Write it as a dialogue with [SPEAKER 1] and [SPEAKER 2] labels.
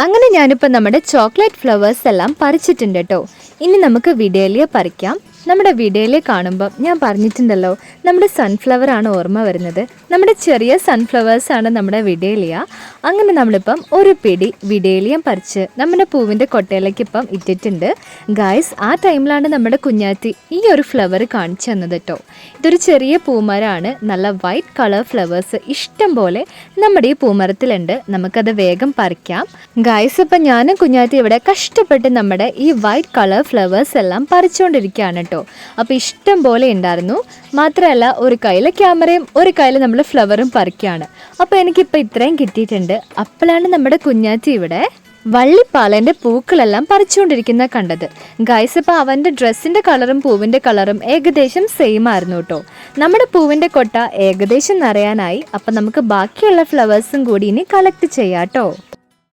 [SPEAKER 1] അങ്ങനെ ഞാനിപ്പോൾ നമ്മുടെ ചോക്ലേറ്റ് ഫ്ലവേഴ്സ് എല്ലാം പറിച്ചിട്ടുണ്ട് കേട്ടോ. ഇനി നമുക്ക് വിഡേലിയ പറിക്കാം. നമ്മുടെ വിഡേലിയ കാണുമ്പം ഞാൻ പറഞ്ഞിട്ടുണ്ടല്ലോ, നമ്മുടെ സൺഫ്ലവർ ആണ് ഓർമ്മ വരുന്നത്. നമ്മുടെ ചെറിയ സൺഫ്ലവേഴ്സാണ് നമ്മുടെ വിഡേലിയ. അങ്ങനെ നമ്മളിപ്പം ഒരു പിടി വിഡേലിയം പറിച്ച് നമ്മുടെ പൂവിൻ്റെ കൊട്ടയിലേക്ക് ഇപ്പം ഇട്ടിട്ടുണ്ട്. ഗായ്സ്, ആ ടൈമിലാണ് നമ്മുടെ കുഞ്ഞാത്തി ഈ ഒരു ഫ്ലവർ കാണിച്ചു തന്നത് കേട്ടോ. ഇതൊരു ചെറിയ പൂമരമാണ്. നല്ല വൈറ്റ് കളർ ഫ്ലവേഴ്സ് ഇഷ്ടം പോലെ നമ്മുടെ ഈ പൂമരത്തിലുണ്ട്. നമുക്കത് വേഗം പറിക്കാം. ഗായ്സ്, ഇപ്പം ഞാനും കുഞ്ഞാത്തി ഇവിടെ കഷ്ടപ്പെട്ട് നമ്മുടെ ഈ വൈറ്റ് കളർ ഫ്ലവേഴ്സ് എല്ലാം പറിച്ചുകൊണ്ടിരിക്കുകയാണ് കേട്ടോ. അപ്പോൾ ഇഷ്ടം പോലെ ഉണ്ടായിരുന്നു. മാത്രമല്ല, ഒരു കയ്യിലെ ക്യാമറയും ഒരു കയ്യിൽ നമ്മൾ ഫ്ലവറും പറിക്കുകയാണ്. അപ്പോൾ എനിക്കിപ്പോൾ ഇത്രയും കിട്ടിയിട്ടുണ്ട്. അപ്പോഴാണ് നമ്മുടെ കുഞ്ഞാറ്റി ഇവിടെ വള്ളിപ്പാലൻ്റെ പൂക്കളെല്ലാം പറിച്ചുകൊണ്ടിരിക്കുന്ന കണ്ടത്. ഗൈസ്, ഇപ്പോൾ അവൻ്റെ ഡ്രസ്സിൻ്റെ കളറും പൂവിൻ്റെ കളറും ഏകദേശം സെയിം ആയിരുന്നു കേട്ടോ. നമ്മുടെ പൂവിൻ്റെ കൊട്ട ഏകദേശം നിറയാനായി. അപ്പം നമുക്ക് ബാക്കിയുള്ള ഫ്ലവേഴ്സും കൂടി ഇനി കളക്ട് ചെയ്യാം കേട്ടോ.